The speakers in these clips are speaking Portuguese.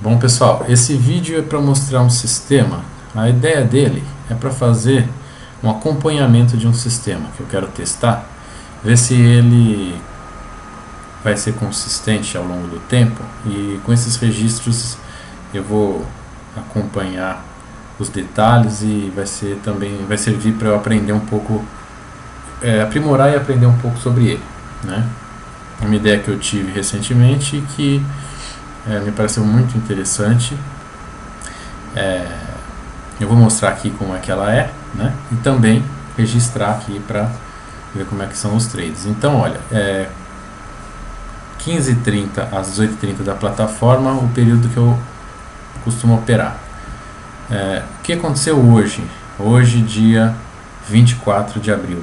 Bom pessoal, esse vídeo é para mostrar um sistema. A ideia dele é para fazer um acompanhamento de um sistema que eu quero testar, ver se ele vai ser consistente ao longo do tempo, e com esses registros eu vou acompanhar os detalhes e vai servir para eu aprender um pouco, aprimorar e aprender um pouco sobre ele, né? Uma ideia que eu tive recentemente e que me pareceu muito interessante. Eu vou mostrar aqui como é que ela é, né? E também registrar aqui para ver como é que são os trades. Então, olha, 15h30 às 18h30 da plataforma, o período que eu costumo operar. O que aconteceu hoje? Hoje, dia 24 de abril.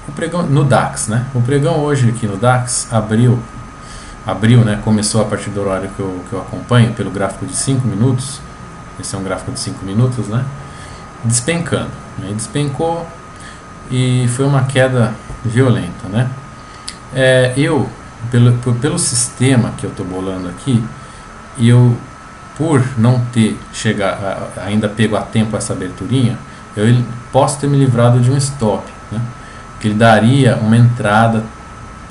O pregão no DAX, né? O pregão hoje aqui no DAX abriu, né? Começou a partir do horário que eu acompanho, pelo gráfico de 5 minutos. Esse é um gráfico de 5 minutos, né? Despencando, né? Despencou e foi uma queda violenta, né? Pelo sistema que eu estou bolando aqui, por não ter ainda pego a tempo essa aberturinha, eu posso ter me livrado de um stop, né? Que ele daria uma entrada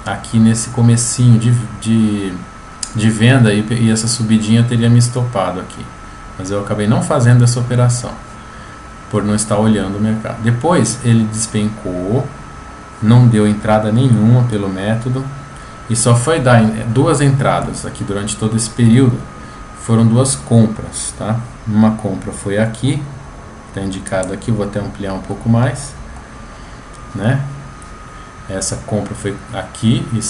aqui nesse comecinho de venda e essa subidinha teria me estopado aqui, mas eu acabei não fazendo essa operação por não estar olhando o mercado. Depois ele despencou, não deu entrada nenhuma pelo método e só foi dar duas entradas aqui durante todo esse período. Foram duas compras, tá? Uma compra foi aqui, está indicado aqui, vou até ampliar um pouco mais, né? Essa compra foi aqui e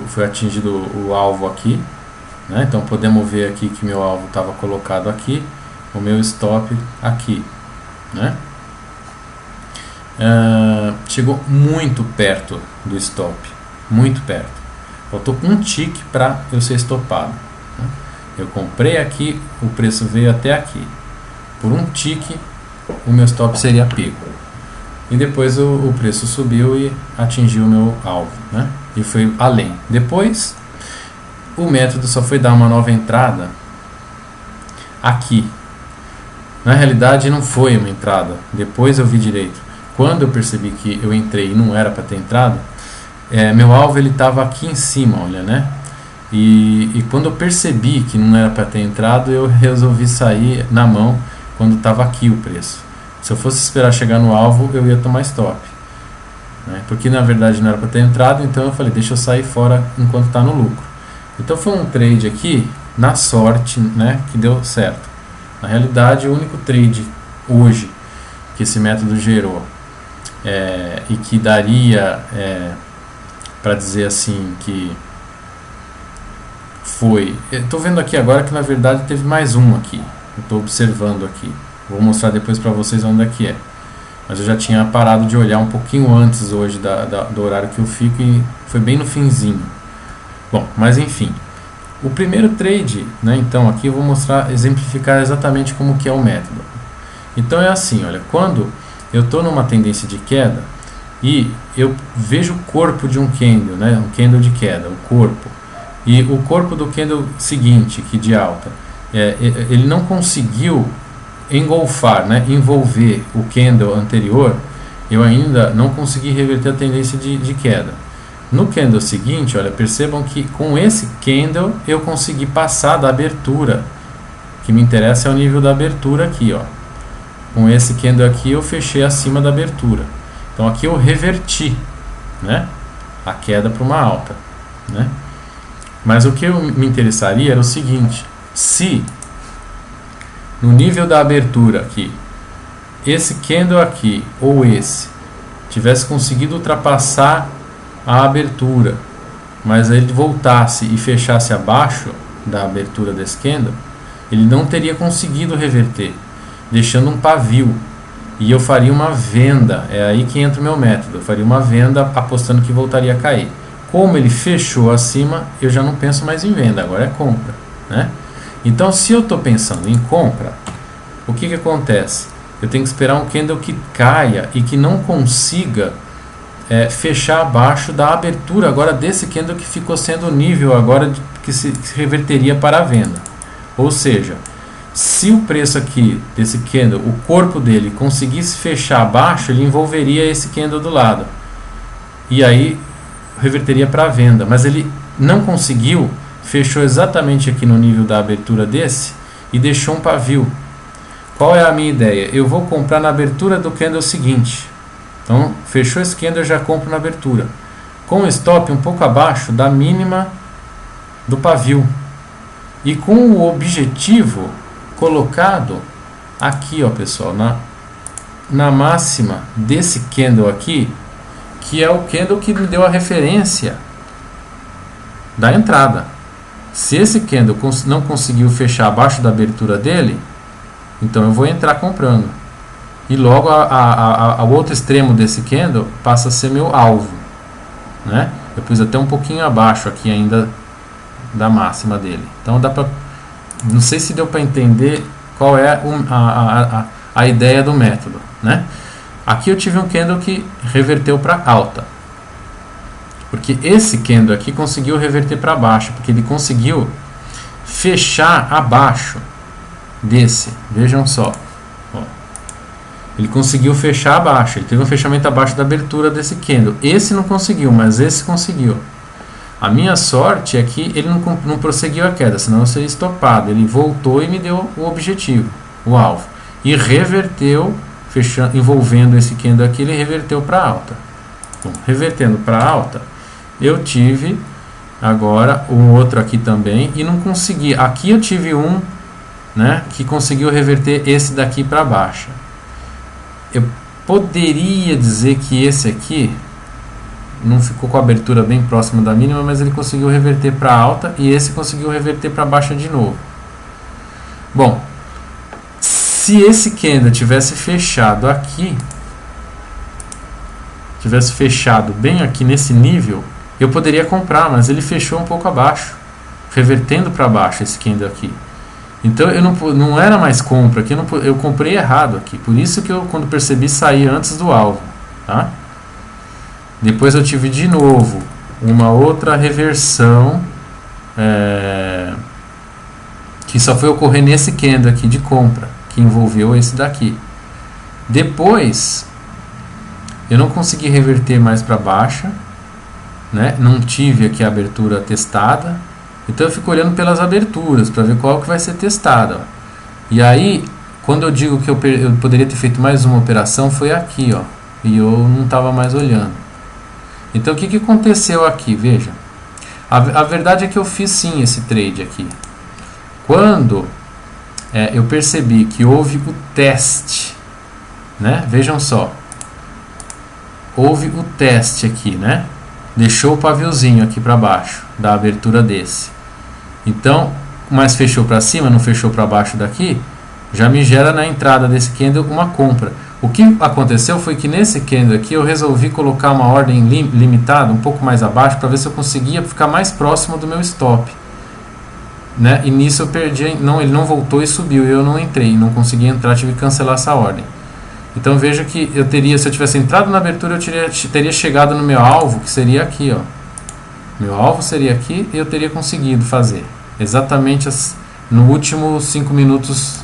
foi atingido o alvo aqui, né? Então podemos ver aqui que meu alvo estava colocado aqui, o meu stop aqui, né? Chegou muito perto do stop, muito perto. Faltou um tique para eu ser estopado, né? Eu comprei aqui, o preço veio até aqui. Por um tique, o meu stop seria pego. E depois o preço subiu e atingiu o meu alvo, né? E foi além. Depois, o método só foi dar uma nova entrada aqui. Na realidade, não foi uma entrada. Depois eu vi direito. Quando eu percebi que eu entrei e não era para ter entrado, meu alvo ele estava aqui em cima, olha, né? E quando eu percebi que não era para ter entrado, eu resolvi sair na mão quando estava aqui o preço. Se eu fosse esperar chegar no alvo, eu ia tomar stop, né? Porque na verdade não era para ter entrado, então eu falei, deixa eu sair fora enquanto está no lucro. Então foi um trade aqui, na sorte, né, que deu certo. Na realidade, o único trade hoje que esse método gerou e que daria para dizer assim que foi... Estou vendo aqui agora que na verdade teve mais um aqui. Estou observando aqui. Vou mostrar depois para vocês onde é que é. Mas eu já tinha parado de olhar um pouquinho antes hoje do horário que eu fico e foi bem no finzinho. Bom, mas enfim. O primeiro trade, né, então aqui eu vou mostrar, exemplificar exatamente como que é o método. Então é assim, olha, quando eu estou numa tendência de queda e eu vejo o corpo de um candle, né, um candle de queda, o corpo, e o corpo do candle seguinte, que de alta, ele não conseguiu engolfar, né, envolver o candle anterior, eu ainda não consegui reverter a tendência de queda. No candle seguinte, olha, percebam que com esse candle eu consegui passar da abertura. O que me interessa é o nível da abertura aqui, ó. Com esse candle aqui eu fechei acima da abertura. Então aqui eu reverti, né, a queda para uma alta, né? Mas o que me interessaria era o seguinte: se no nível da abertura aqui, esse candle aqui ou esse tivesse conseguido ultrapassar a abertura, mas ele voltasse e fechasse abaixo da abertura desse candle, ele não teria conseguido reverter, deixando um pavio, e eu faria uma venda. É aí que entra o meu método. Eu faria uma venda apostando que voltaria a cair. Como ele fechou acima, eu já não penso mais em venda, agora é compra, né? Então, se eu estou pensando em compra, o que acontece? Eu tenho que esperar um candle que caia e que não consiga fechar abaixo da abertura agora desse candle que ficou sendo o nível agora que se reverteria para a venda. Ou seja, se o preço aqui desse candle, o corpo dele conseguisse fechar abaixo, ele envolveria esse candle do lado e aí reverteria para a venda, mas ele não conseguiu, fechou exatamente aqui no nível da abertura desse e deixou um pavio. Qual é a minha ideia? Eu vou comprar na abertura do candle seguinte. Então, fechou esse candle, eu já compro na abertura. Com o stop um pouco abaixo da mínima do pavio. E com o objetivo colocado aqui, ó, pessoal, na máxima desse candle aqui, que é o candle que me deu a referência da entrada. Se esse candle não conseguiu fechar abaixo da abertura dele, então eu vou entrar comprando. E logo o outro extremo desse candle passa a ser meu alvo, né? Eu pus até um pouquinho abaixo aqui ainda da máxima dele. Então dá para, não sei se deu para entender qual é a ideia do método, né? Aqui eu tive um candle que reverteu para alta, porque esse candle aqui conseguiu reverter para baixo, porque ele conseguiu fechar abaixo desse. Vejam só, ó. Ele conseguiu fechar abaixo, ele teve um fechamento abaixo da abertura desse candle. Esse não conseguiu, mas esse conseguiu. A minha sorte é que ele não prosseguiu a queda, senão eu seria estopado. Ele voltou e me deu o objetivo, o alvo, e reverteu, fechando, envolvendo esse candle aqui, ele reverteu para alta. Bom, revertendo para alta, eu tive agora um outro aqui também e não consegui. Aqui eu tive um, né, que conseguiu reverter esse daqui para baixa. Eu poderia dizer que esse aqui não ficou com a abertura bem próxima da mínima, mas ele conseguiu reverter para alta e esse conseguiu reverter para baixa de novo. Bom, se esse candle tivesse fechado aqui, tivesse fechado bem aqui nesse nível, eu poderia comprar, mas ele fechou um pouco abaixo, revertendo para baixo esse candle aqui. Então eu não era mais compra aqui, eu comprei errado aqui. Por isso que eu, quando percebi, saí antes do alvo, tá? Depois eu tive de novo uma outra reversão que só foi ocorrer nesse candle aqui de compra, que envolveu esse daqui. Depois eu não consegui reverter mais para baixa, né? Não tive aqui a abertura testada. Então eu fico olhando pelas aberturas para ver qual que vai ser testada. E aí, quando eu digo que eu poderia ter feito mais uma operação, foi aqui, ó, e eu não estava mais olhando. Então o que aconteceu aqui? Veja, a verdade é que eu fiz sim esse trade aqui. Quando eu percebi que houve o teste, né? Vejam só, houve o teste aqui, né? Deixou o paviozinho aqui para baixo da abertura desse. Então, mas fechou para cima, não fechou para baixo daqui, já me gera na entrada desse candle uma compra. O que aconteceu foi que nesse candle aqui eu resolvi colocar uma ordem limitada um pouco mais abaixo para ver se eu conseguia ficar mais próximo do meu stop, né? E nisso eu perdi, ele não voltou e subiu, e eu não entrei, não consegui entrar, tive que cancelar essa ordem. Então veja que eu teria, se eu tivesse entrado na abertura, eu teria chegado no meu alvo, que seria aqui, ó. Meu alvo seria aqui e eu teria conseguido fazer exatamente no último 5 minutos,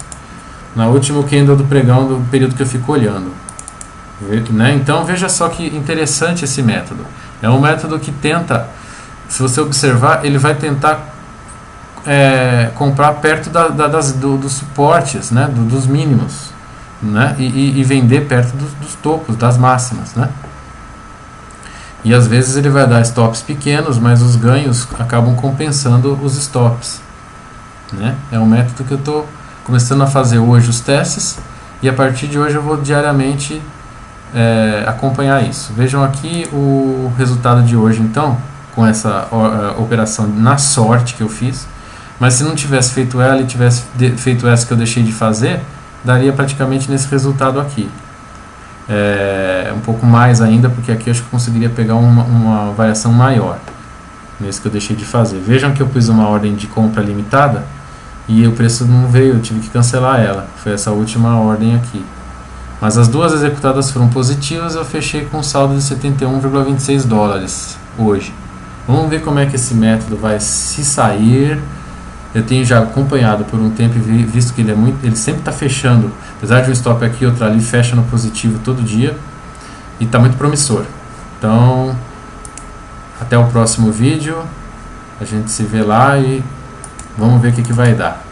na último candle do pregão do período que eu fico olhando, né? Então veja só que interessante esse método. É um método que tenta, se você observar, ele vai tentar comprar perto dos suportes, né? Dos mínimos, né? E vender perto dos topos, das máximas, né? E às vezes ele vai dar stops pequenos, mas os ganhos acabam compensando os stops, né? É um método que eu estou começando a fazer hoje os testes, e a partir de hoje eu vou diariamente acompanhar isso. Vejam aqui o resultado de hoje, então, com essa operação na sorte que eu fiz. Mas se não tivesse feito ela e tivesse feito essa que eu deixei de fazer, daria praticamente nesse resultado aqui. Um pouco mais ainda, porque aqui eu acho que eu conseguiria pegar uma variação maior nesse que eu deixei de fazer. Vejam que eu pus uma ordem de compra limitada e o preço não veio, eu tive que cancelar ela. Foi essa última ordem aqui. Mas as duas executadas foram positivas, eu fechei com um saldo de 71,26 dólares hoje. Vamos ver como é que esse método vai se sair. Eu tenho já acompanhado por um tempo e visto que ele sempre está fechando, apesar de um stop aqui e outro ali, fecha no positivo todo dia e está muito promissor. Então, até o próximo vídeo, a gente se vê lá e vamos ver o que vai dar.